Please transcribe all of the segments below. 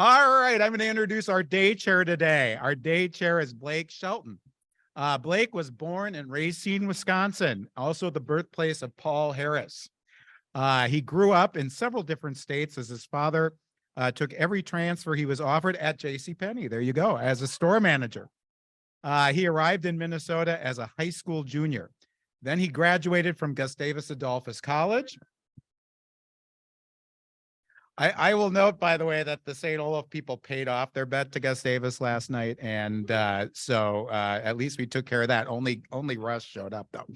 All right, I'm going to introduce our day chair today. Our day chair is Blake Shelton. Blake was born in Racine, Wisconsin, also the birthplace of Paul Harris. He grew up in several different states as his father took every transfer he was offered at JCPenney. There you go, as a store manager. He arrived in Minnesota as a high school junior. Then he graduated from Gustavus Adolphus College. I will note, by the way, that the St. Olaf people paid off their bet to Gustavus last night, and so at least we took care of that. Only Russ showed up, though.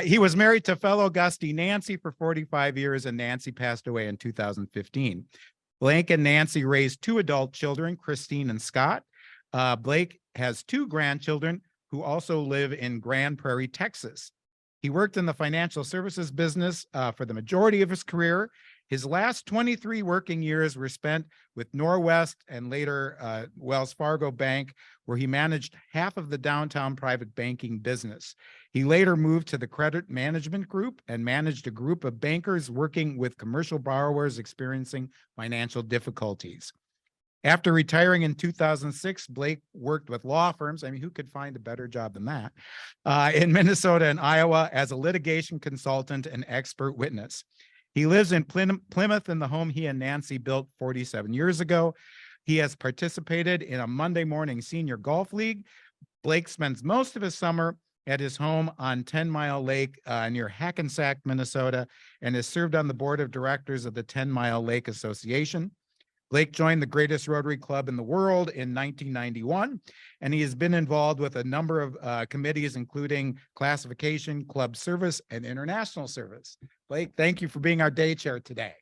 He was married to fellow Gustie Nancy for 45 years, and Nancy passed away in 2015. Blake and Nancy raised two adult children, Christine and Scott. Blake has two grandchildren who also live in Grand Prairie, Texas. He worked in the financial services business for the majority of his career. His last 23 working years were spent with Norwest and later Wells Fargo Bank, where he managed half of the downtown private banking business. He later moved to the credit management group and managed a group of bankers working with commercial borrowers experiencing financial difficulties. After retiring in 2006, Blake worked with law firms. I mean, who could find a better job than that? In Minnesota and Iowa as a litigation consultant and expert witness. He lives in Plymouth in the home he and Nancy built 47 years ago. He has participated in a Monday morning senior golf league. Blake spends most of his summer at his home on 10 Mile Lake near Hackensack, Minnesota, and has served on the board of directors of the 10 Mile Lake Association. Blake joined the greatest Rotary Club in the world in 1991, and he has been involved with a number of committees, including classification, club service, and international service. Blake, thank you for being our day chair today.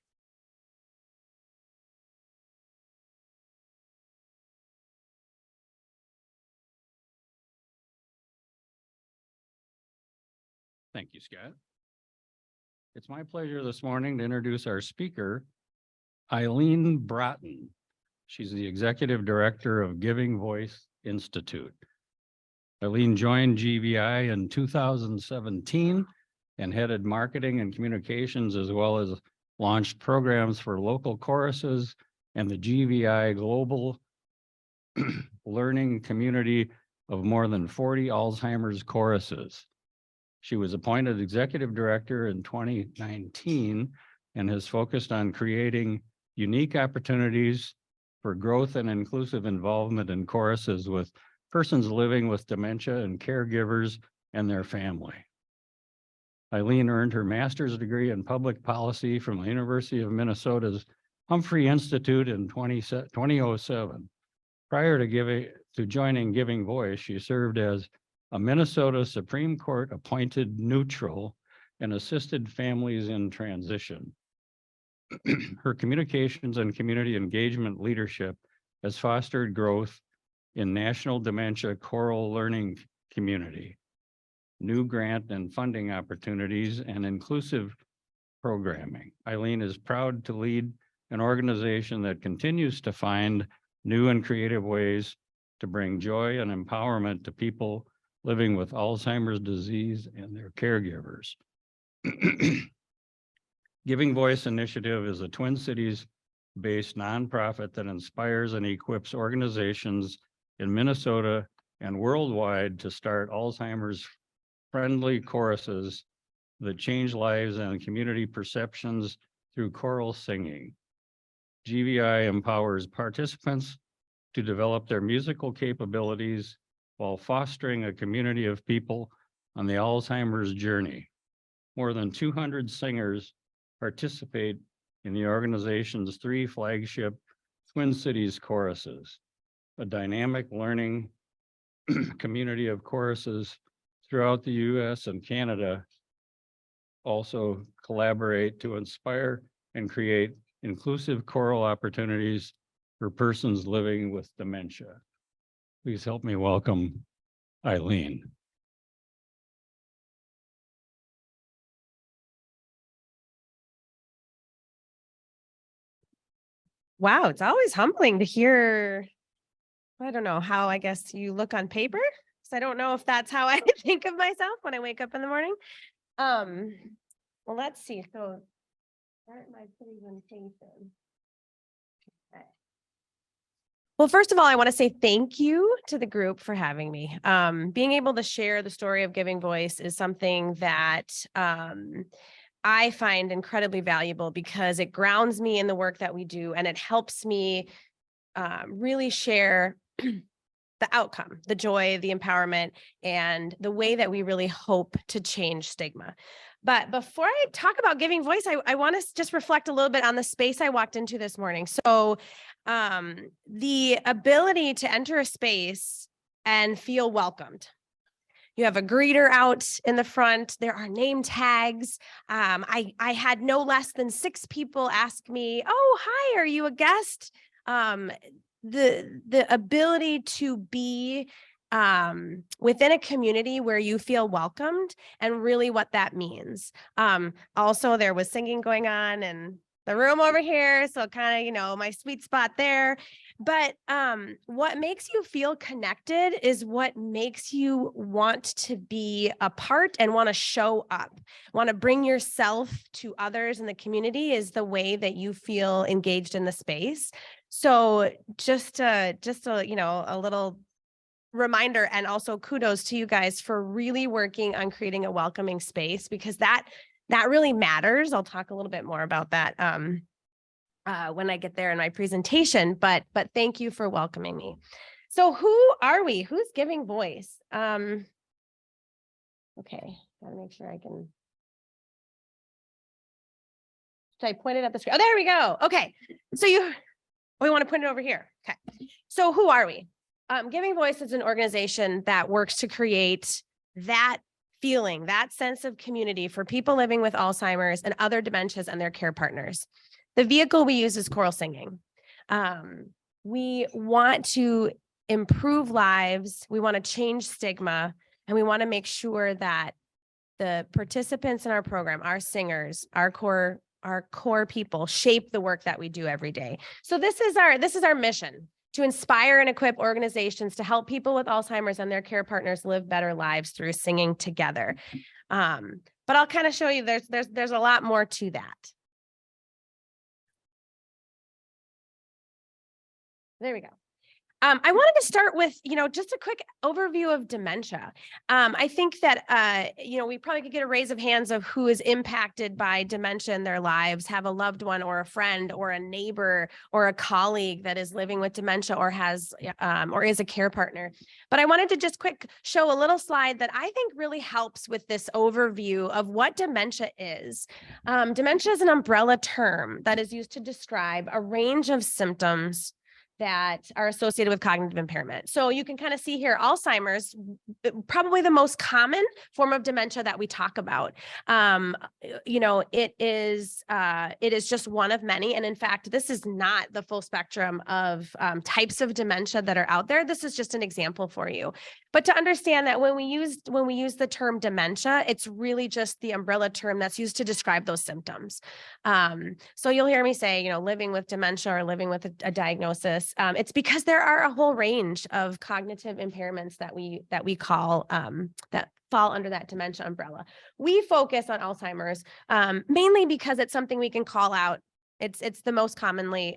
Thank you, Scott. It's my pleasure this morning to introduce our speaker, Eileen Broughton. She's the Executive Director of Giving Voice Institute. Eileen joined GVI in 2017 and headed marketing and communications, as well as launched programs for local choruses and the GVI global learning community of more than 40 Alzheimer's choruses. She was appointed Executive Director in 2019 and has focused on creating unique opportunities for growth and inclusive involvement in choruses with persons living with dementia and caregivers and their family. Eileen earned her master's degree in public policy from the University of Minnesota's Humphrey Institute in 2007. Prior to joining Giving Voice, she served as a Minnesota Supreme Court appointed neutral and assisted families in transition. Her communications and community engagement leadership has fostered growth in national dementia choral learning community, new grant and funding opportunities, and inclusive programming. Eileen is proud to lead an organization that continues to find new and creative ways to bring joy and empowerment to people living with Alzheimer's disease and their caregivers. Giving Voice Initiative is a Twin Cities-based nonprofit that inspires and equips organizations in Minnesota and worldwide to start Alzheimer's friendly choruses that change lives and community perceptions through choral singing. GVI empowers participants to develop their musical capabilities while fostering a community of people on the Alzheimer's journey. More than 200 singers participate in the organization's 3 flagship Twin Cities choruses, a dynamic learning community of choruses throughout the US and Canada also collaborate to inspire and create inclusive choral opportunities for persons living with dementia. Please help me welcome Eileen. Wow, it's always humbling to hear, I don't know how I guess you look on paper. So I don't know if that's how I think of myself when I wake up in the morning. Well, let's see. So start my presentation. Okay. Well, first of all, I want to say thank you to the group for having me. Being able to share the story of Giving Voice is something that I find incredibly valuable because it grounds me in the work that we do, and it helps me really share the outcome, the joy, the empowerment, and the way that we really hope to change stigma. But before I talk about Giving Voice, I want to just reflect a little bit on the space I walked into this morning. So the ability to enter a space and feel welcomed. You have a greeter out in the front. There are name tags. I had no less than 6 people ask me, "Oh, hi, are you a guest?" The ability to be within a community where you feel welcomed, and really what that means. Also, there was singing going on in the room over here, so kind of, my sweet spot there. But what makes you feel connected is what makes you want to be a part and want to show up, want to bring yourself to others in the community, is the way that you feel engaged in the space. So just a little reminder, and also kudos to you guys for really working on creating a welcoming space, because that really matters. I'll talk a little bit more about that when I get there in my presentation, but thank you for welcoming me. So who are we? Who's Giving Voice? Okay, gotta make sure I can. Should I point it at the screen? Oh, there we go. Okay, so we want to point it over here. Okay, so who are we? Giving Voice is an organization that works to create that feeling, that sense of community for people living with Alzheimer's and other dementias and their care partners. The vehicle we use is choral singing. We want to improve lives. We want to change stigma, and we want to make sure that the participants in our program, our singers, our core people, shape the work that we do every day. So this is our mission: to inspire and equip organizations to help people with Alzheimer's and their care partners live better lives through singing together. But I'll kind of show you there's a lot more to that. There we go. I wanted to start with, just a quick overview of dementia. I think that, we probably could get a raise of hands of who is impacted by dementia in their lives, have a loved one or a friend or a neighbor or a colleague that is living with dementia or has, or is a care partner. But I wanted to just quick show a little slide that I think really helps with this overview of what dementia is. Dementia is an umbrella term that is used to describe a range of symptoms that are associated with cognitive impairment. So you can kind of see here, Alzheimer's, probably the most common form of dementia that we talk about. It is just one of many. And in fact, this is not the full spectrum of types of dementia that are out there. This is just an example for you. But to understand that when we use the term dementia, it's really just the umbrella term that's used to describe those symptoms. So you'll hear me say, living with dementia or living with a diagnosis. It's because there are a whole range of cognitive impairments that we call that fall under that dementia umbrella. We focus on Alzheimer's mainly because it's something we can call out. It's the most commonly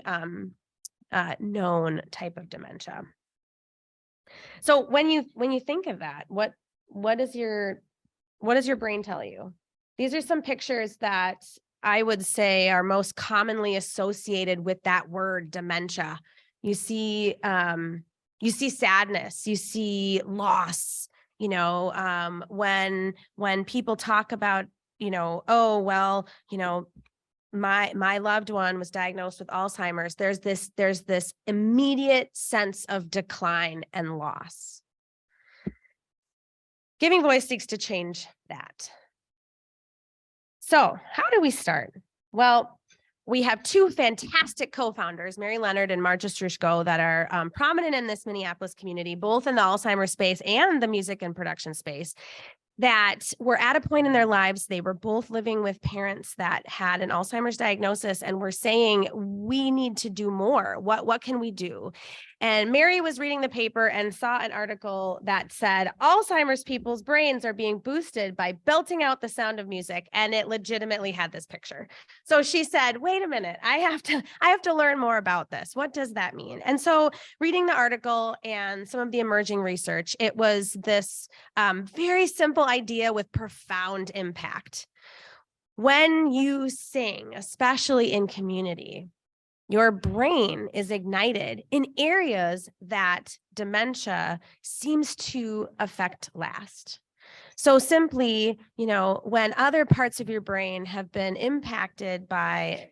known type of dementia. So when you think of that, what does your brain tell you? These are some pictures that I would say are most commonly associated with that word dementia. You see sadness, you see loss, when people talk about, oh, well, my loved one was diagnosed with Alzheimer's, there's this immediate sense of decline and loss. Giving Voice seeks to change that. So how do we start? Well, we have 2 fantastic co-founders, Mary Leonard and Marcia Strushko, that are prominent in this Minneapolis community, both in the Alzheimer's space and the music and production space. that were at a point in their lives, they were both living with parents that had an Alzheimer's diagnosis and were saying, we need to do more. What can we do? And Mary was reading the paper and saw an article that said Alzheimer's people's brains are being boosted by belting out the sound of music. And it legitimately had this picture. So she said, wait a minute, I have to learn more about this. What does that mean? And so reading the article and some of the emerging research, it was this very simple idea with profound impact. When you sing, especially in community, your brain is ignited in areas that dementia seems to affect last. So simply, when other parts of your brain have been impacted by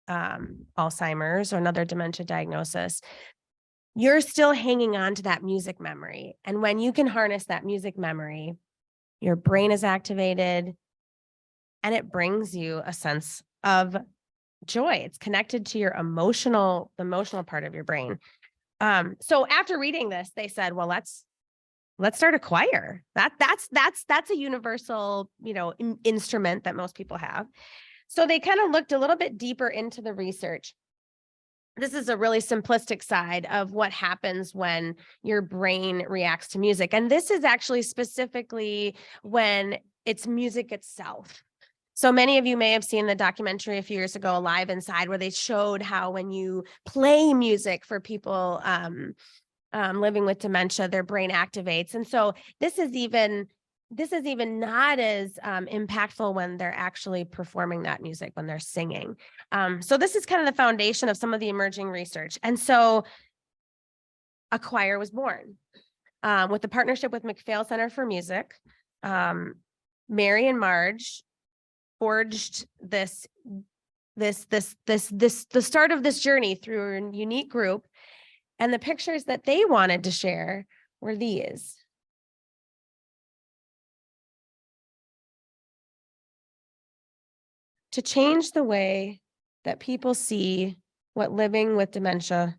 Alzheimer's or another dementia diagnosis, you're still hanging on to that music memory. And when you can harness that music memory, your brain is activated and it brings you a sense of joy. It's connected to your emotional part of your brain. So after reading this, they said, well, let's start a choir. That's a universal, instrument that most people have. So they kind of looked a little bit deeper into the research. This is a really simplistic side of what happens when your brain reacts to music. And this is actually specifically when it's music itself. So many of you may have seen the documentary a few years ago, Alive Inside, where they showed how when you play music for people living with dementia, their brain activates. And so this is even not as impactful when they're actually performing that music, when they're singing. So this is kind of the foundation of some of the emerging research. And so a choir was born with the partnership with McPhail Center for Music. Mary and Marge forged the start of this journey through a unique group. And the pictures that they wanted to share were these. To change the way that people see what living with dementia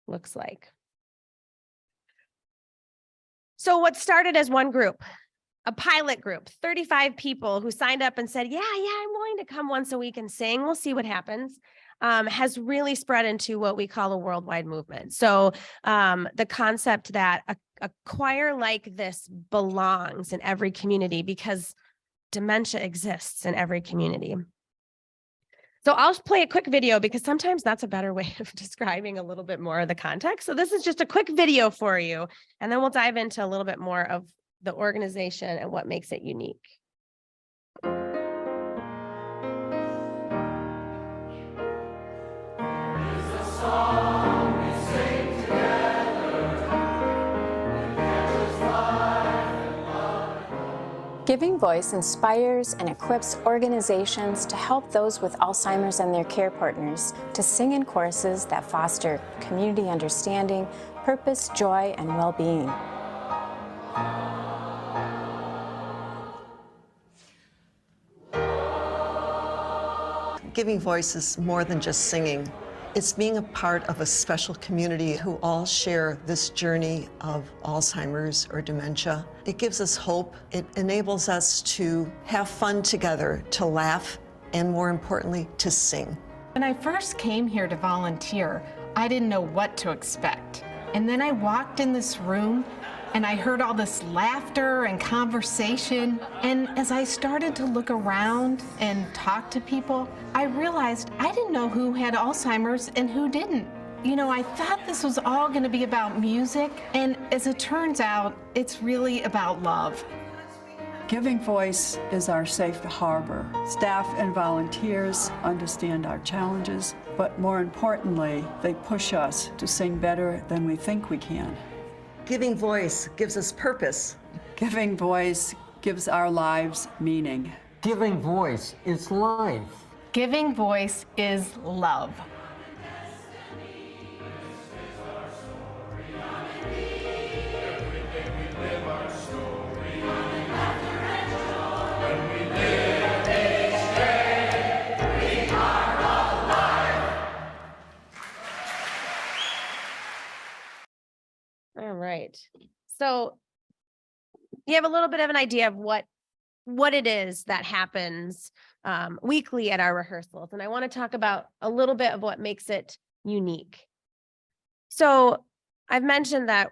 looks like. So what started as one group, a pilot group, 35 people who signed up and said, yeah, I'm willing to come once a week and sing. We'll see what happens. Has really spread into what we call a worldwide movement. So the concept that a choir like this belongs in every community because dementia exists in every community. So I'll play a quick video because sometimes that's a better way of describing a little bit more of the context. So this is just a quick video for you, and then we'll dive into a little bit more of the organization and what makes it unique. Giving Voice inspires and equips organizations to help those with Alzheimer's and their care partners to sing in choruses that foster community understanding, purpose, joy, and well-being. Giving Voice is more than just singing. It's being a part of a special community who all share this journey of Alzheimer's or dementia. It gives us hope. It enables us to have fun together, to laugh, and more importantly, to sing. When I first came here to volunteer, I didn't know what to expect. And then I walked in this room and I heard all this laughter and conversation. And as I started to look around and talk to people, I realized I didn't know who had Alzheimer's and who didn't. I thought this was all going to be about music, and as it turns out, it's really about love. Giving Voice is our safe harbor. Staff and volunteers understand our challenges, but more importantly, they push us to sing better than we think we can. Giving Voice gives us purpose. Giving Voice gives our lives meaning. Giving Voice is life. Giving Voice is love. All right. So you have a little bit of an idea of what it is that happens weekly at our rehearsals. And I want to talk about a little bit of what makes it unique. So I've mentioned that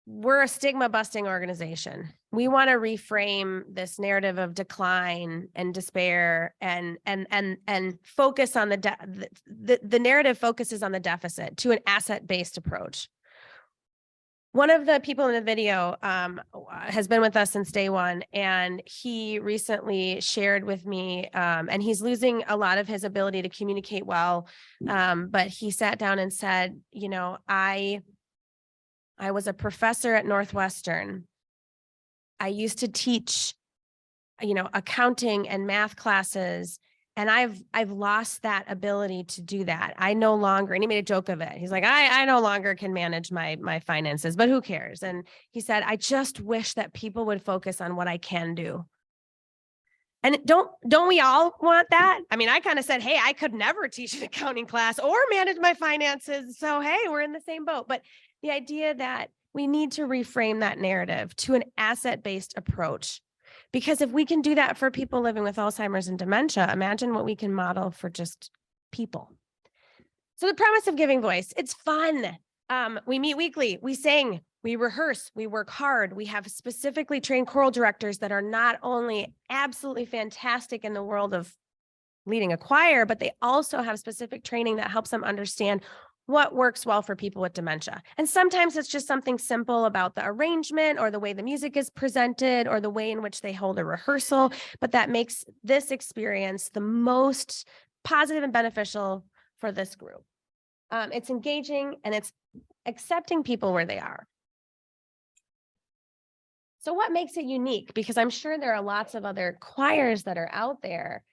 we're a stigma busting organization. We want to reframe this narrative of decline and despair and focus on the narrative focuses on the deficit to an asset-based approach. One of the people in the video has been with us since day one, and he recently shared with me, and he's losing a lot of his ability to communicate well, but he sat down and said, you know, I was a professor at Northwestern. I used to teach, you know, accounting and math classes, and I've lost that ability to do that. I no longer, and he made a joke of it. He's like, I no longer can manage my finances, but who cares? And he said, I just wish that people would focus on what I can do. And don't we all want that? I mean, I kind of said, hey, I could never teach an accounting class or manage my finances. So, hey, we're in the same boat. But the idea that we need to reframe that narrative to an asset-based approach. Because if we can do that for people living with Alzheimer's and dementia, imagine what we can model for just people. So the premise of Giving Voice, it's fun. We meet weekly, we sing, we rehearse, we work hard. We have specifically trained choral directors that are not only absolutely fantastic in the world of leading a choir, but they also have specific training that helps them understand what works well for people with dementia. And sometimes it's just something simple about the arrangement or the way the music is presented or the way in which they hold a rehearsal, but that makes this experience the most positive and beneficial for this group. It's engaging and it's accepting people where they are. So what makes it unique? Because I'm sure there are lots of other choirs that are out there.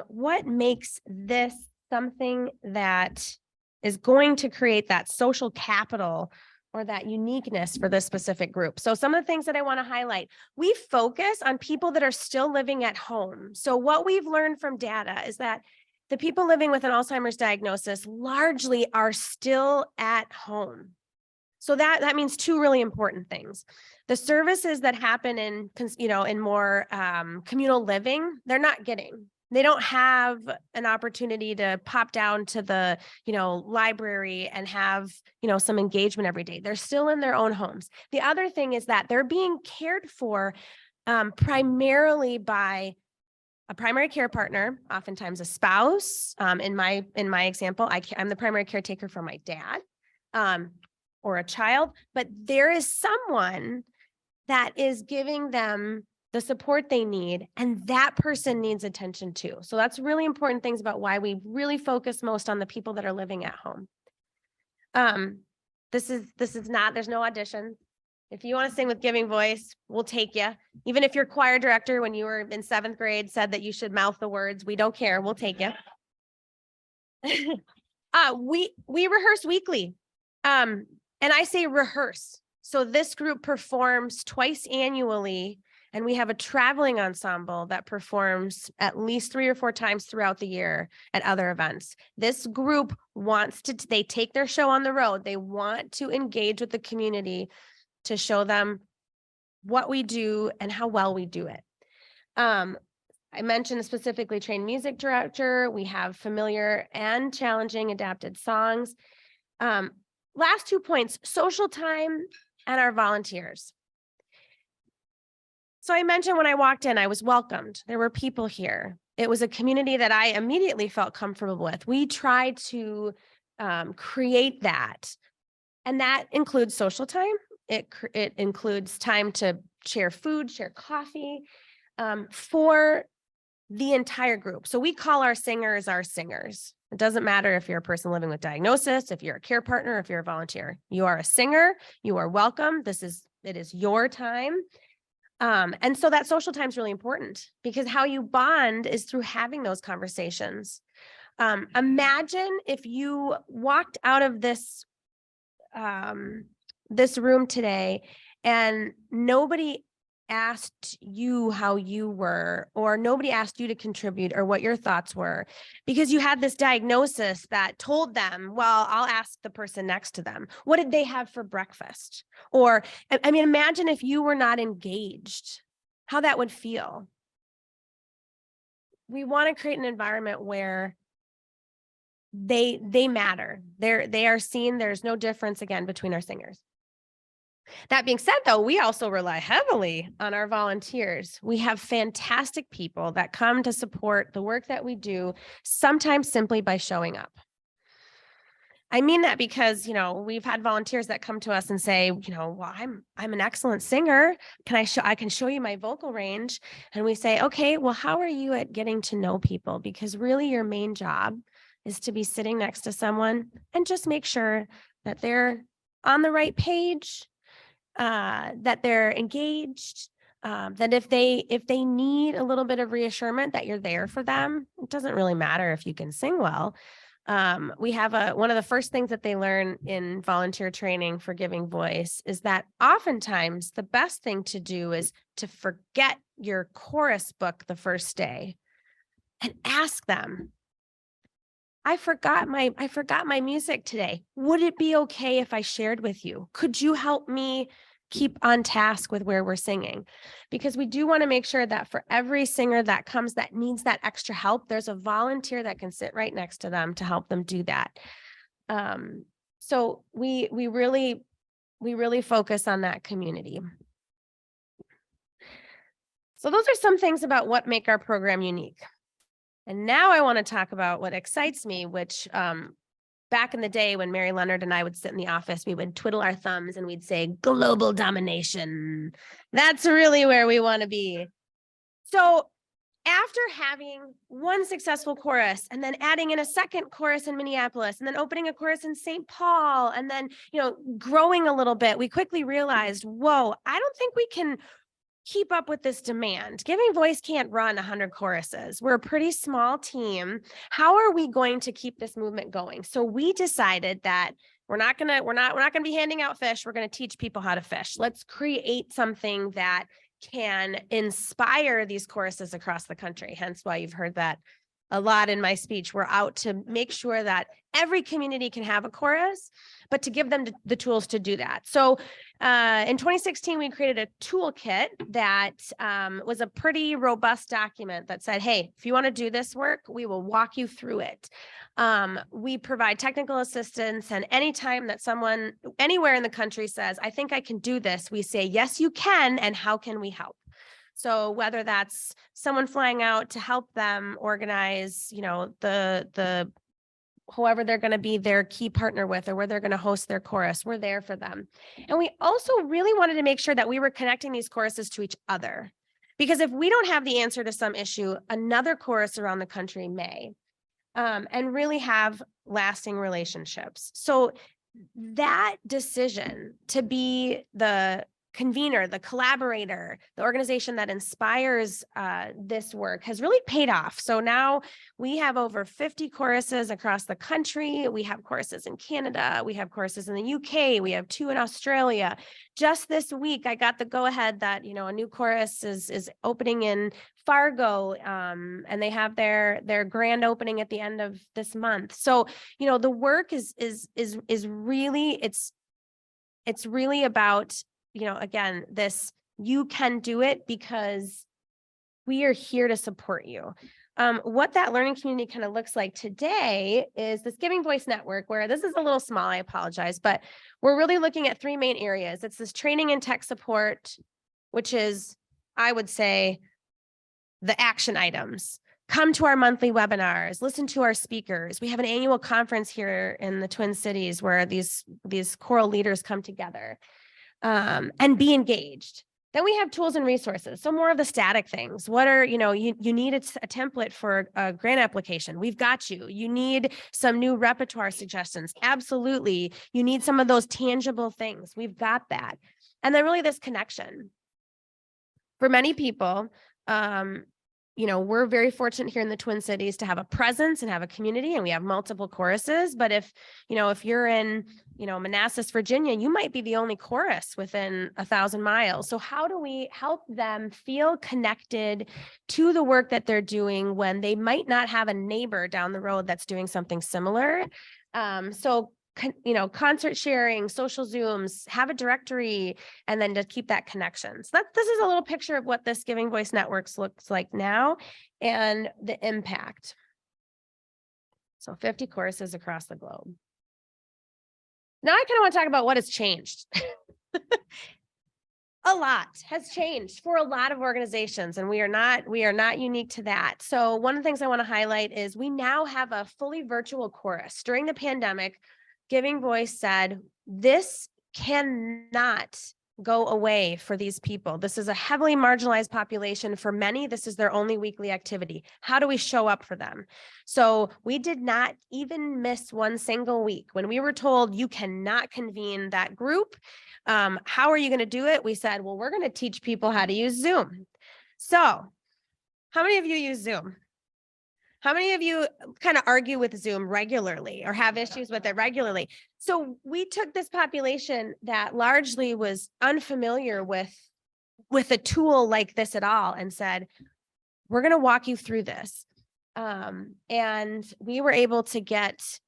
What makes this something that is going to create that social capital or that uniqueness for this specific group? So some of the things that I want to highlight, we focus on people that are still living at home. So what we've learned from data is that the people living with an Alzheimer's diagnosis largely are still at home. So that means two really important things. The services that happen in, you know, in more communal living, they're not getting. They don't have an opportunity to pop down to the, you know, library and have, you know, some engagement every day. They're still in their own homes. The other thing is that they're being cared for primarily by a primary care partner, oftentimes a spouse. In my example, I'm the primary caretaker for my dad or a child, but there is someone that is giving them the support they need, and that person needs attention too. So that's really important things about why we really focus most on the people that are living at home. This is not, there's no audition. If you want to sing with Giving Voice, we'll take you. Even if your choir director, when you were in 7th grade, said that you should mouth the words, we don't care, we'll take you. We rehearse weekly. And I say rehearse. So this group performs twice annually, and we have a traveling ensemble that performs at least 3 or 4 times throughout the year at other events. This group wants to, they take their show on the road. They want to engage with the community to show them what we do and how well we do it. I mentioned a specifically trained music director. We have familiar and challenging adapted songs. Last 2 points, social time and our volunteers. So I mentioned when I walked in, I was welcomed. There were people here. It was a community that I immediately felt comfortable with. We tried to create that. And that includes social time. It includes time to share food, share coffee for the entire group. So we call our singers our singers. It doesn't matter if you're a person living with diagnosis, if you're a care partner, if you're a volunteer. You are a singer. You are welcome. It is your time. And so that social time is really important because how you bond is through having those conversations. Imagine if you walked out of this room today and nobody asked you how you were, or nobody asked you to contribute or what your thoughts were, because you had this diagnosis that told them, well, I'll ask the person next to them, what did they have for breakfast? Or, I mean, imagine if you were not engaged, how that would feel. We want to create an environment where they matter. They are seen. There's no difference again between our singers. That being said, though, we also rely heavily on our volunteers. We have fantastic people that come to support the work that we do, sometimes simply by showing up. I mean that because, we've had volunteers that come to us and say, well, I'm an excellent singer. I can show you my vocal range. And we say, okay, well, how are you at getting to know people? Because really your main job is to be sitting next to someone and just make sure that they're on the right page, that they're engaged, that if they need a little bit of reassurance that you're there for them. It doesn't really matter if you can sing well. We have one of the first things that they learn in volunteer training for giving voice is that oftentimes the best thing to do is to forget your chorus book the first day and ask them, I forgot my music today. Would it be okay if I shared with you? Could you help me keep on task with where we're singing? Because we do want to make sure that for every singer that comes that needs that extra help, there's a volunteer that can sit right next to them to help them do that. So we really focus on that community. So those are some things about what make our program unique. And now I want to talk about what excites me, which back in the day when Mary Leonard and I would sit in the office, we would twiddle our thumbs and we'd say global domination. That's really where we want to be. So after having one successful chorus and then adding in a second chorus in Minneapolis and then opening a chorus in St. Paul and then, growing a little bit, we quickly realized, whoa, I don't think we can keep up with this demand. Giving Voice can't run 100 choruses. We're a pretty small team. How are we going to keep this movement going? So we decided that we're not going to be handing out fish. We're going to teach people how to fish. Let's create something that can inspire these choruses across the country. Hence why you've heard that a lot in my speech. We're out to make sure that every community can have a chorus, but to give them the tools to do that. So in 2016, we created a toolkit that was a pretty robust document that said, hey, if you want to do this work, we will walk you through it. We provide technical assistance, and anytime that someone anywhere in the country says, I think I can do this, we say, yes, you can, and how can we help? So whether that's someone flying out to help them organize, the whoever they're going to be their key partner with, or where they're going to host their chorus, we're there for them. And we also really wanted to make sure that we were connecting these choruses to each other, because if we don't have the answer to some issue, another chorus around the country may, and really have lasting relationships. So that decision to be the convener, the collaborator, the organization that inspires this work has really paid off. So now we have over 50 choruses across the country. We have choruses in Canada. We have choruses in the UK. We have 2 in Australia. Just this week, I got the go-ahead that, a new chorus is opening in Fargo, and they have their grand opening at the end of this month. So, the work is really, it's really about, again, you can do it because we are here to support you. What that learning community kind of looks like today is this Giving Voice Network, where this is a little small, I apologize, but we're really looking at 3 main areas. It's this training and tech support, which is, I would say, the action items. Come to our monthly webinars, listen to our speakers. We have an annual conference here in the Twin Cities where these choral leaders come together. And be engaged. Then we have tools and resources. So more of the static things. What are, you need a template for a grant application. We've got you. You need some new repertoire suggestions. Absolutely. You need some of those tangible things. We've got that. And then really this connection. For many people, you know, we're very fortunate here in the Twin Cities to have a presence and have a community, and we have multiple choruses. But if, you know, if you're in, you know, Manassas, Virginia, you might be the only chorus within 1,000 miles. So how do we help them feel connected to the work that they're doing when they might not have a neighbor down the road that's doing something similar? You know, concert sharing, social Zooms, have a directory, and then to keep that connection. So this is a little picture of what this Giving Voice Networks looks like now and the impact. So 50 choruses across the globe. Now I kind of want to talk about what has changed. A lot has changed for a lot of organizations, and we are not unique to that. So one of the things I want to highlight is we now have a fully virtual chorus. During the pandemic, Giving Voice said, this cannot go away for these people. This is a heavily marginalized population. For many, this is their only weekly activity. How do we show up for them? So we did not even miss one single week. When we were told you cannot convene that group, how are you going to do it? We said, well, we're going to teach people how to use Zoom. So how many of you use Zoom? How many of you kind of argue with Zoom regularly or have issues with it regularly? So we took this population that largely was unfamiliar with a tool like this at all and said, we're going to walk you through this. And we were able to get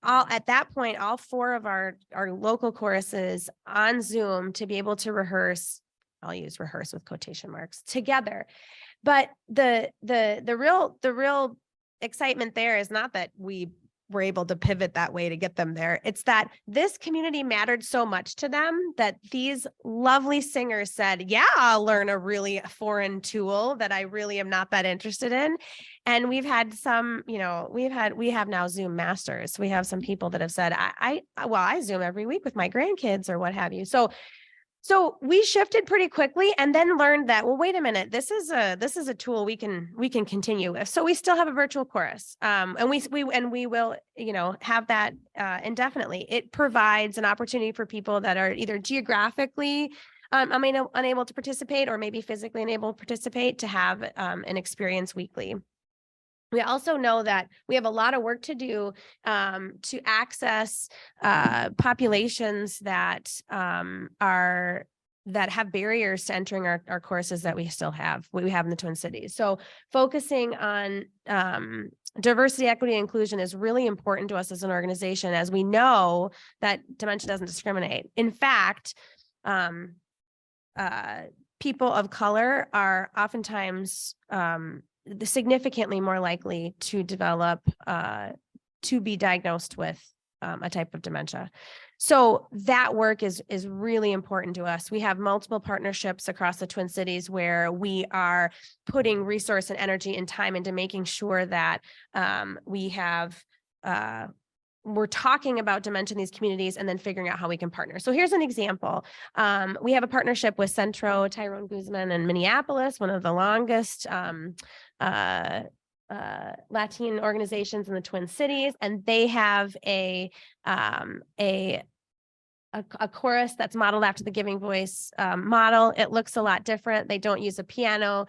at that point, all 4 of our local choruses on Zoom to be able to rehearse. I'll use rehearse with quotation marks together. But the real excitement there is not that we were able to pivot that way to get them there. It's that this community mattered so much to them that these lovely singers said, yeah, I'll learn a really foreign tool that I really am not that interested in. And we've had some, you know, we have now Zoom masters. We have some people that have said, I Zoom every week with my grandkids or what have you. So we shifted pretty quickly and then learned that, well, wait a minute, this is a tool we can continue with. So we still have a virtual chorus, and we will, you know, have that indefinitely. It provides an opportunity for people that are either geographically unable to participate or maybe physically unable to participate to have an experience weekly. We also know that we have a lot of work to do to access populations that have barriers to entering our courses that we still have, what we have in the Twin Cities. So focusing on diversity, equity, and inclusion is really important to us as an organization, as we know that dementia doesn't discriminate. In fact, people of color are oftentimes significantly more likely to develop, to be diagnosed with a type of dementia. So that work is really important to us. We have multiple partnerships across the Twin Cities where we are putting resource and energy and time into making sure that we're talking about dementia in these communities and then figuring out how we can partner. So here's an example. We have a partnership with Centro Tyrone Guzman in Minneapolis, one of the longest Latin organizations in the Twin Cities, and they have a chorus that's modeled after the Giving Voice model. It looks a lot different. They don't use a piano.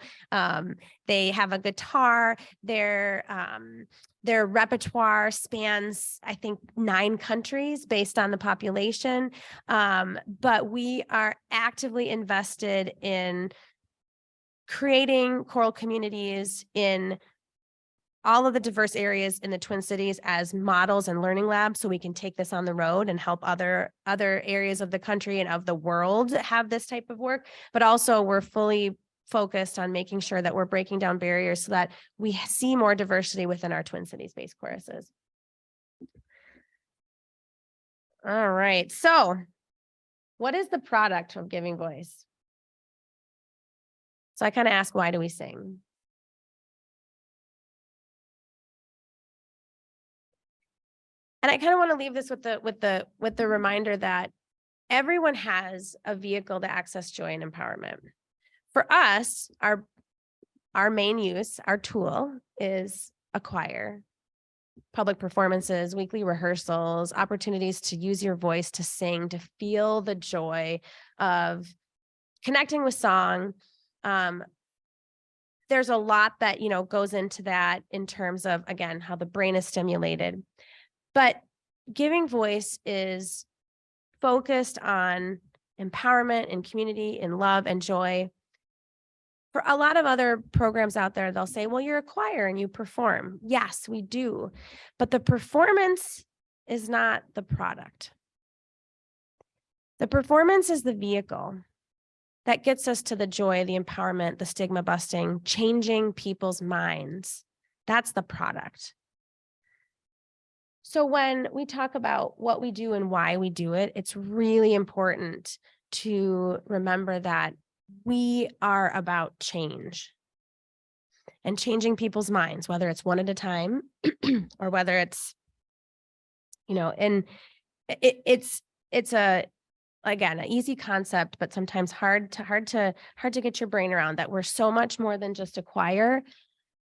They have a guitar. Their repertoire spans, I think, 9 countries based on the population. But we are actively invested in creating choral communities in all of the diverse areas in the Twin Cities as models and learning labs, so we can take this on the road and help other areas of the country and of the world have this type of work. But also we're fully focused on making sure that we're breaking down barriers so that we see more diversity within our Twin Cities-based choruses. All right, so what is the product of Giving Voice? So I kind of ask, why do we sing? And I kind of want to leave this with the reminder that everyone has a vehicle to access joy and empowerment. For us, our main use, our tool is a choir, public performances, weekly rehearsals, opportunities to use your voice to sing, to feel the joy of connecting with song. there's a lot that, goes into that in terms of, again, how the brain is stimulated. But Giving Voice is focused on empowerment and community and love and joy. For a lot of other programs out there, they'll say, well, you're a choir and you perform. Yes, we do. But the performance is not the product. The performance is the vehicle that gets us to the joy, the empowerment, the stigma busting, changing people's minds. That's the product. So when we talk about what we do and why we do it, it's really important to remember that we are about change and changing people's minds, whether it's one at a time or whether it's, and it's again, an easy concept, but sometimes hard to get your brain around, that we're so much more than just a choir.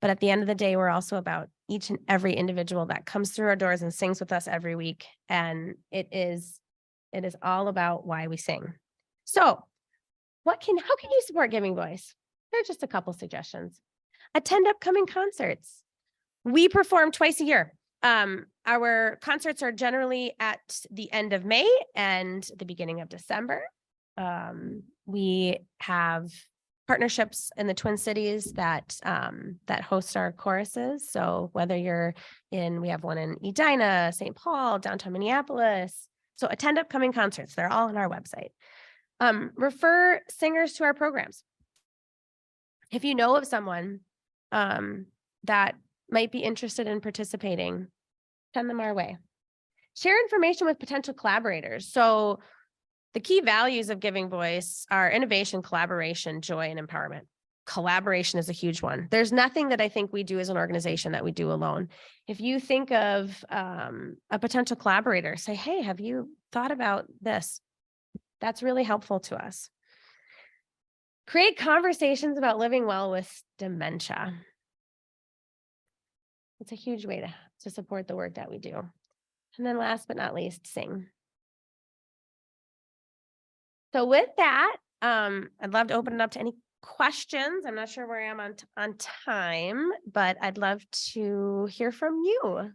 But at the end of the day, we're also about each and every individual that comes through our doors and sings with us every week. And it is all about why we sing. So how can you support Giving Voice? There are just a couple suggestions. Attend upcoming concerts. We perform twice a year. Our concerts are generally at the end of May and the beginning of December. We have partnerships in the Twin Cities that host our choruses. So whether you're we have one in Edina, St. Paul, downtown Minneapolis. So attend upcoming concerts. They're all on our website. Refer singers to our programs. If you know of someone that might be interested in participating, send them our way. Share information with potential collaborators. So the key values of Giving Voice are innovation, collaboration, joy, and empowerment. Collaboration is a huge one. There's nothing that I think we do as an organization that we do alone. If you think of a potential collaborator, say, hey, have you thought about this? That's really helpful to us. Create conversations about living well with dementia. It's a huge way to support the work that we do. And then last but not least, sing. So with that, I'd love to open it up to any questions. I'm not sure where I am on time, but I'd love to hear from you.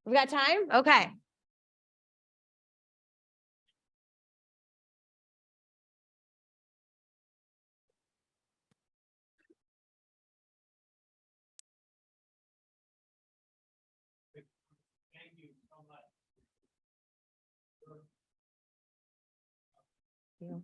We got time? Okay. you.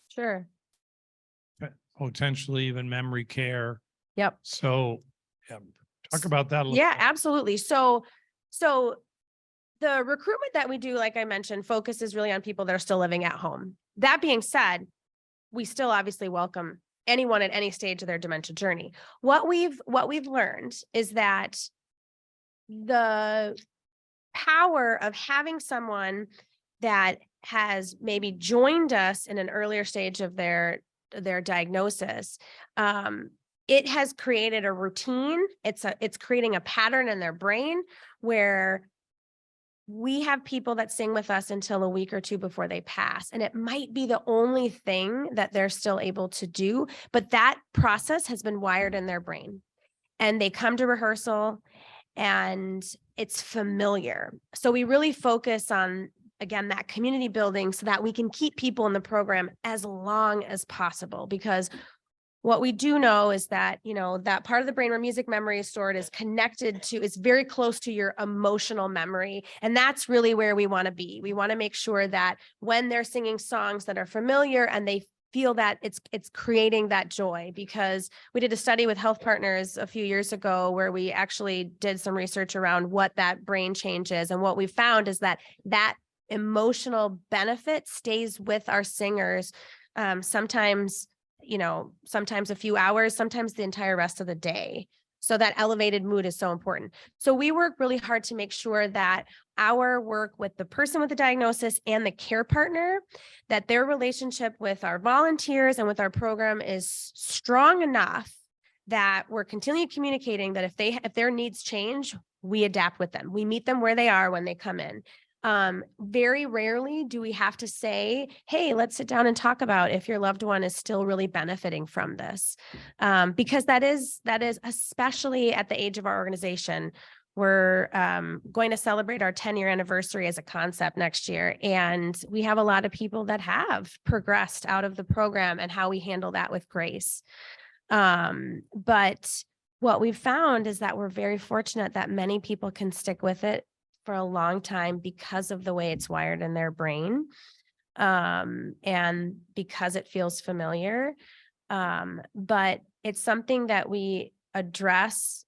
Sure. Potentially even memory care. Yep. So talk about that a little. Yeah, absolutely. So the recruitment that we do, like I mentioned, focuses really on people that are still living at home. That being said, we still obviously welcome anyone at any stage of their dementia journey. What we've learned is that the power of having someone that has maybe joined us in an earlier stage of their diagnosis, it has created a routine. It's creating a pattern in their brain where we have people that sing with us until a week or two before they pass. And it might be the only thing that they're still able to do, but that process has been wired in their brain. And they come to rehearsal and it's familiar. So we really focus on, again, that community building so that we can keep people in the program as long as possible. Because what we do know is that, that part of the brain where music memory is stored is connected to, is very close to your emotional memory. And that's really where we want to be. We want to make sure that when they're singing songs that are familiar and they feel that it's creating that joy, because we did a study with Health Partners a few years ago where we actually did some research around what that brain change is. And what we found is that emotional benefit stays with our singers, sometimes a few hours, sometimes the entire rest of the day. So that elevated mood is so important. So we work really hard to make sure that our work with the person with the diagnosis and the care partner, that their relationship with our volunteers and with our program is strong enough that we're continually communicating that if their needs change, we adapt with them. We meet them where they are when they come in. Very rarely do we have to say, hey, let's sit down and talk about if your loved one is still really benefiting from this. Because that is especially at the age of our organization. We're going to celebrate our 10-year anniversary as a concept next year. And we have a lot of people that have progressed out of the program and how we handle that with grace. But what we've found is that we're very fortunate that many people can stick with it for a long time because of the way it's wired in their brain. And because it feels familiar. But it's something that we address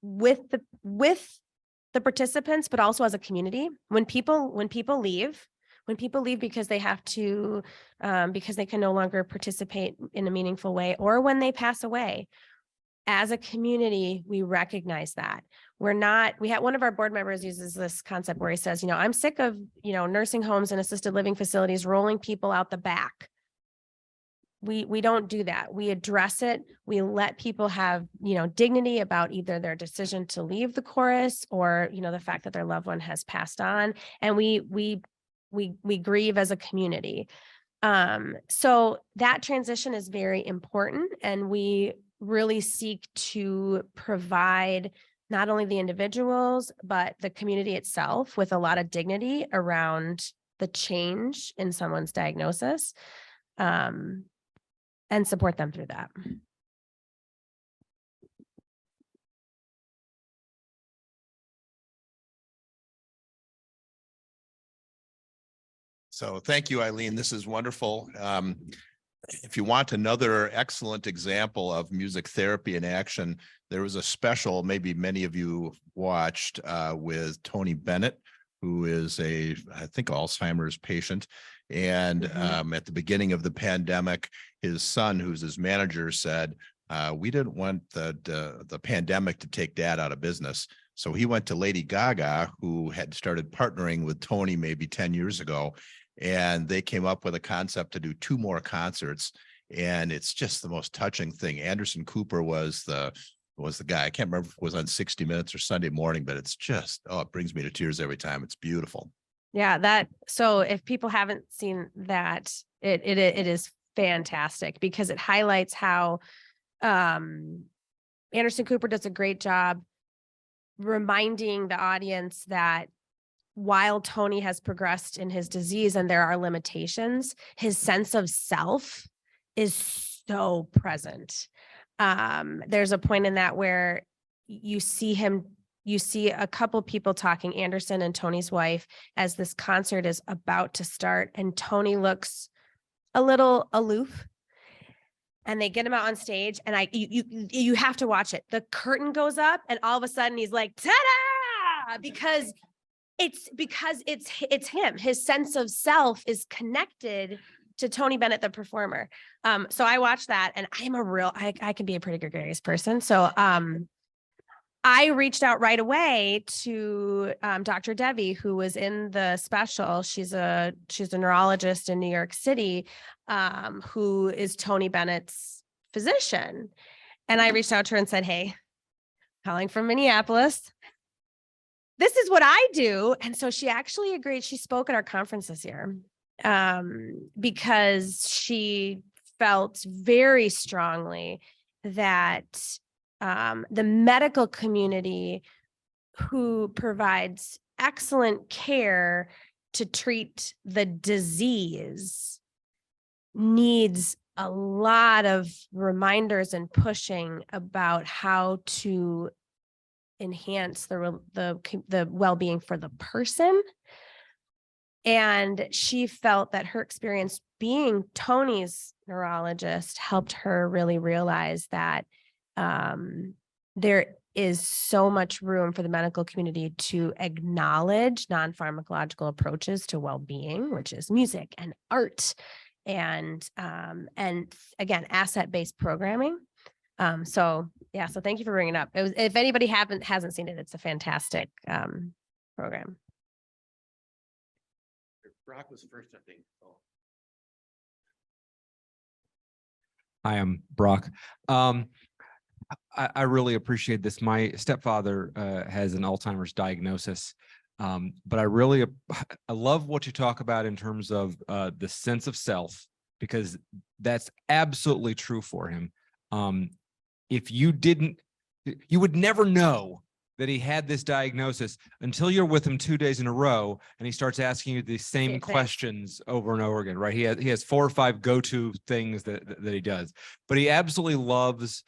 with the participants, but also as a community. When people leave because they have to, because they can no longer participate in a meaningful way, or when they pass away, as a community, we recognize that we had one of our board members uses this concept where he says, I'm sick of, nursing homes and assisted living facilities rolling people out the back. We don't do that. We address it. We let people have, dignity about either their decision to leave the chorus or, the fact that their loved one has passed on. And we grieve as a community. So that transition is very important. And we really seek to provide not only the individuals, but the community itself with a lot of dignity around the change in someone's diagnosis, and support them through that. So thank you, Eileen. This is wonderful. If you want another excellent example of music therapy in action, there was a special, maybe many of you watched, with Tony Bennett, who is I think, Alzheimer's patient. And at the beginning of the pandemic, his son, who's his manager, said, we didn't want the pandemic to take dad out of business. So he went to Lady Gaga, who had started partnering with Tony maybe 10 years ago. And they came up with a concept to do 2 more concerts. And it's just the most touching thing. Anderson Cooper was the guy. I can't remember if it was on 60 Minutes or Sunday Morning, but it's just, it brings me to tears every time. It's beautiful. Yeah, so if people haven't seen that, it is fantastic because it highlights how Anderson Cooper does a great job reminding the audience that while Tony has progressed in his disease and there are limitations, his sense of self is so present. There's a point in that where you see a couple people talking, Anderson and Tony's wife, as this concert is about to start, and Tony looks a little aloof. And they get him out on stage, and you have to watch it. The curtain goes up, and all of a sudden he's like, ta-da! Because it's him. His sense of self is connected to Tony Bennett, the performer. So I watched that, and I can be a pretty gregarious person. So I reached out right away to Dr. Devi, who was in the special. She's a neurologist in New York City, who is Tony Bennett's physician. And I reached out to her and said, hey, calling from Minneapolis, this is what I do. And so she actually agreed. She spoke at our conference this year because she felt very strongly that the medical community, who provides excellent care to treat the disease, needs a lot of reminders and pushing about how to enhance the well-being for the person. And she felt that her experience being Tony's neurologist helped her really realize that there is so much room for the medical community to acknowledge non-pharmacological approaches to well-being, which is music and art and again, asset-based programming. So thank you for bringing it up. If anybody hasn't seen it, it's a fantastic program. Brock was first, I think. Hi, I'm Brock. I really appreciate this. My stepfather has an Alzheimer's diagnosis, but I love what you talk about in terms of the sense of self, because that's absolutely true for him. If you didn't, you would never know that he had this diagnosis until you're with him 2 days in a row and he starts asking you the same questions over and over again, right? He has 4 or 5 go-to things that he does, but he absolutely loves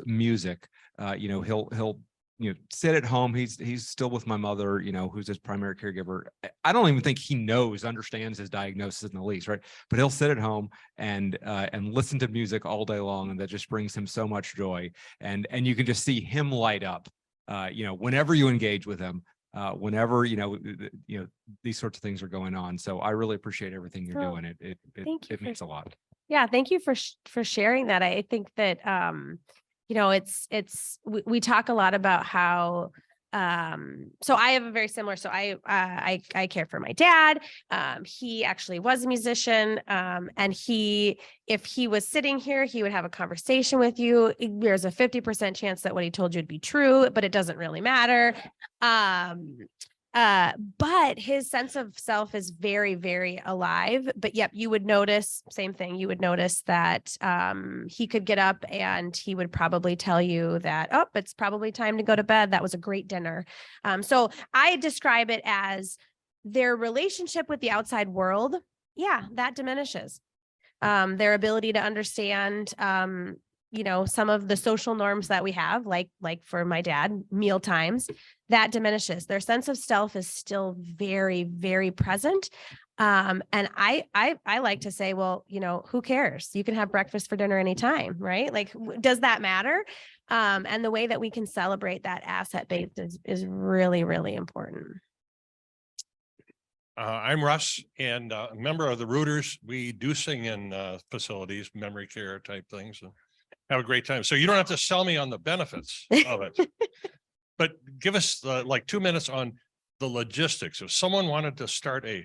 music. He'll sit at home. He's still with my mother, who's his primary caregiver. I don't even think he understands his diagnosis in the least, right? But he'll sit at home and listen to music all day long, and that just brings him so much joy. And you can just see him light up, whenever you engage with him, whenever these sorts of things are going on. So I really appreciate everything you're doing. It means a lot. Yeah, thank you for sharing that. I think that we talk a lot about how so I have a very similar, so I care for my dad. He actually was a musician, and if he was sitting here, he would have a conversation with you. There's a 50% chance that what he told you would be true, but it doesn't really matter. But his sense of self is very, very alive. But yep, you would notice, same thing, you would notice that he could get up and he would probably tell you that, oh, it's probably time to go to bed. That was a great dinner. So I describe it as their relationship with the outside world. Yeah, that diminishes. Their ability to understand some of the social norms that we have, like for my dad, meal times, that diminishes. Their sense of self is still very, very present. And I like to say, well, who cares? You can have breakfast for dinner anytime, right? Like, does that matter? And the way that we can celebrate that asset base is really, really important. I'm Russ, and a member of the Rooters. We do sing in facilities, memory care type things, and have a great time. So you don't have to sell me on the benefits of it, but give us like 2 minutes on the logistics. If someone wanted to start a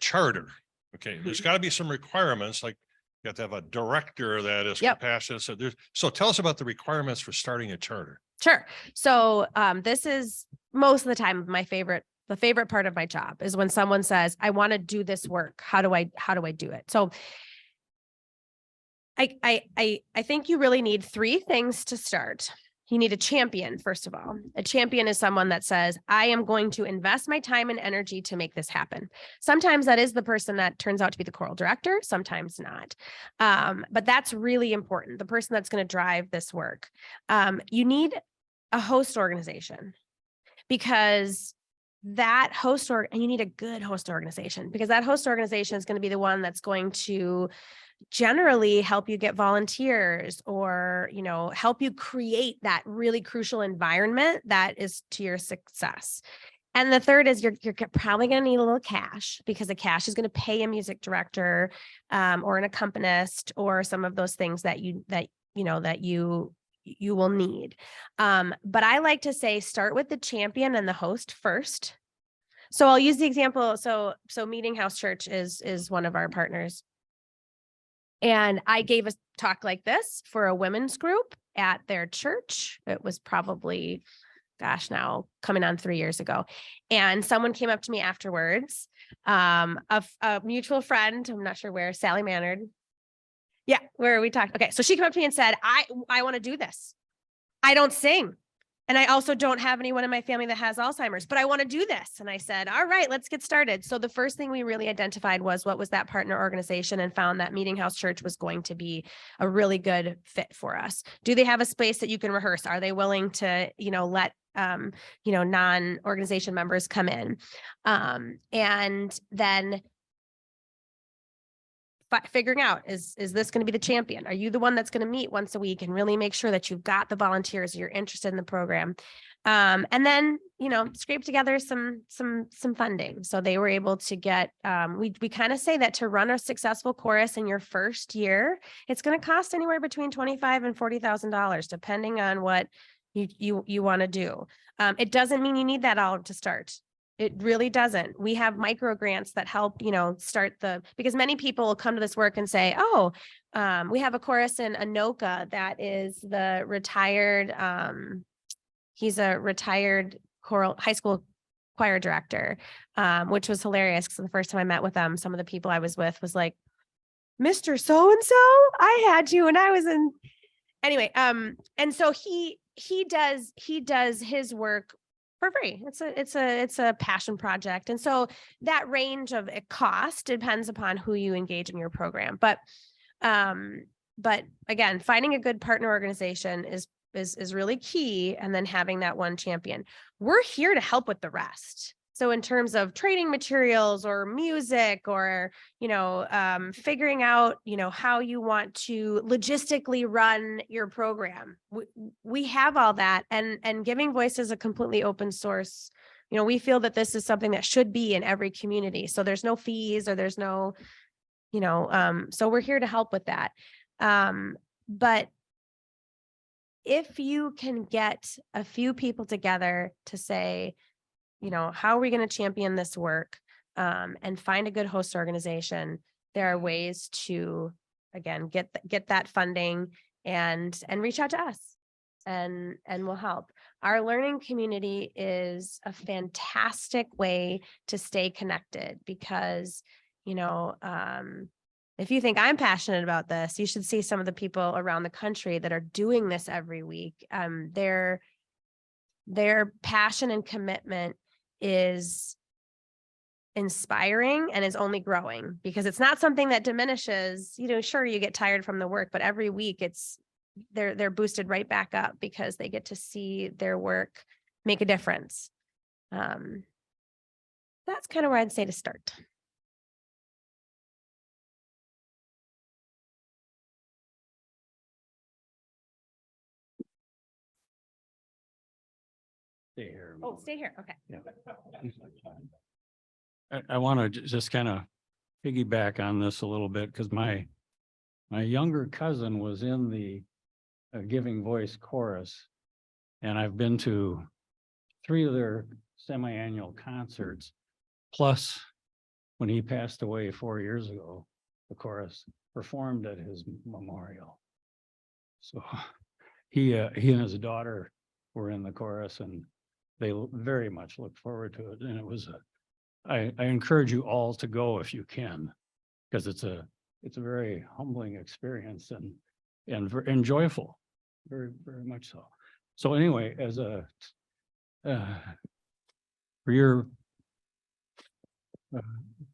charter, okay, there's got to be some requirements, like you have to have a director that is compassionate. So tell us about the requirements for starting a charter. Sure. So this is most of the time the favorite part of my job is when someone says, I want to do this work. How do I do it? So I think you really need 3 things to start. You need a champion, first of all. A champion is someone that says, I am going to invest my time and energy to make this happen. Sometimes that is the person that turns out to be the choral director, sometimes not. But that's really important. The person that's going to drive this work. You need a host organization, because that host and you need a good host organization, because that host organization is going to be the one that's going to generally help you get volunteers, or help you create that really crucial environment that is to your success. And the third is you're probably going to need a little cash, because the cash is going to pay a music director or an accompanist, or some of those things that you will need. But I like to say, start with the champion and the host first. So I'll use the example. So Meeting House Church is one of our partners. And I gave a talk like this for a women's group at their church. It was probably, now coming on 3 years ago. And someone came up to me afterwards, a mutual friend, I'm not sure where, Sally Mannard. Yeah, where we talked. Okay, so she came up to me and said, I want to do this. I don't sing. And I also don't have anyone in my family that has Alzheimer's, but I want to do this. And I said, all right, let's get started. So the first thing we really identified was what was that partner organization, and found that Meeting House Church was going to be a really good fit for us. Do they have a space that you can rehearse? Are they willing to, let non-organization members come in? And then figuring out, is this going to be the champion? Are you the one that's going to meet once a week and really make sure that you've got the volunteers, you're interested in the program? And then, scrape together some funding. So they were able to get, we kind of say that to run a successful chorus in your first year, it's going to cost anywhere between $25,000 and $40,000, depending on what you want to do. It doesn't mean you need that all to start. It really doesn't. We have micro grants that help, start because many people will come to this work and say, oh, we have a chorus in Anoka that is the retired, he's a retired high school choir director, which was hilarious because the first time I met with them, some of the people I was with was like, Mr. So-and-so, I had you when I was in, anyway. And so he does his work for free. It's a passion project. And so that range of cost depends upon who you engage in your program. But again, finding a good partner organization is really key. And then having that one champion. We're here to help with the rest. So in terms of training materials or music or, figuring out, how you want to logistically run your program, we have all that, and Giving Voice is a completely open source. We feel that this is something that should be in every community. So there's no fees or there's no, so we're here to help with that. But if you can get a few people together to say, how are we going to champion this work, and find a good host organization, there are ways to, again, get that funding and reach out to us and we'll help. Our learning community is a fantastic way to stay connected because, if you think I'm passionate about this, you should see some of the people around the country that are doing this every week. Their passion and commitment is inspiring and is only growing because it's not something that diminishes. Sure, you get tired from the work, but every week they're boosted right back up because they get to see their work make a difference. That's kind of where I'd say to start. Stay here. Oh, stay here. Okay. Yeah. I want to just kind of piggyback on this a little bit because my younger cousin was in the Giving Voice chorus, and I've been to 3 of their semi-annual concerts. Plus, when he passed away 4 years ago, the chorus performed at his memorial. So he and his daughter were in the chorus, and they very much look forward to it. And it was I encourage you all to go if you can, because it's a very humbling experience and joyful, very, very much so. So anyway, as for your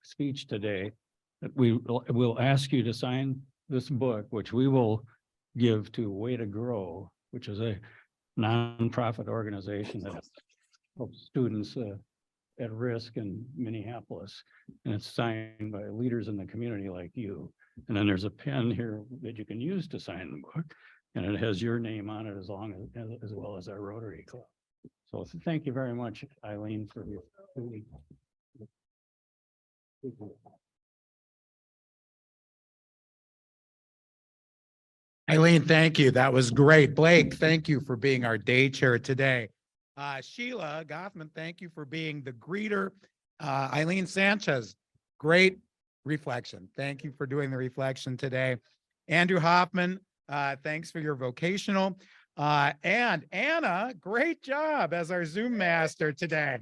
speech today, we'll ask you to sign this book, which we will give to Way to Grow, which is a nonprofit organization that helps students at risk in Minneapolis, and it's signed by leaders in the community like you. And then there's a pen here that you can use to sign the book, and it has your name on it as well as our Rotary Club. So thank you very much, Eileen, for your. Eileen, thank you. That was great. Blake, thank you for being our day chair today. Sheila Goffman, thank you for being the greeter. Eileen Sanchez, great reflection. Thank you for doing the reflection today. Andrew Hoffman, thanks for your vocational. And Anna, great job as our Zoom master today.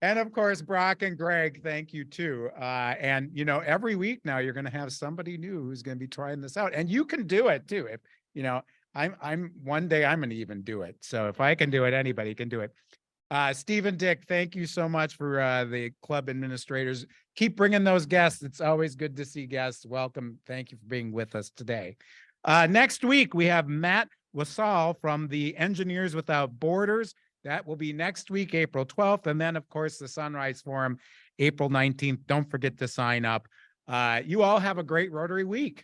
And of course, Brock and Greg, thank you too. And every week now you're going to have somebody new who's going to be trying this out, and you can do it too. If I'm one day I'm going to even do it. So if I can do it, anybody can do it. Stephen Dick, thank you so much for the club administrators. Keep bringing those guests. It's always good to see guests. Welcome. Thank you for being with us today. Next week, we have Matt Wasall from the Engineers Without Borders. That will be next week, April 12th. And then, of course, the Sunrise Forum, April 19th. Don't forget to sign up. You all have a great Rotary week.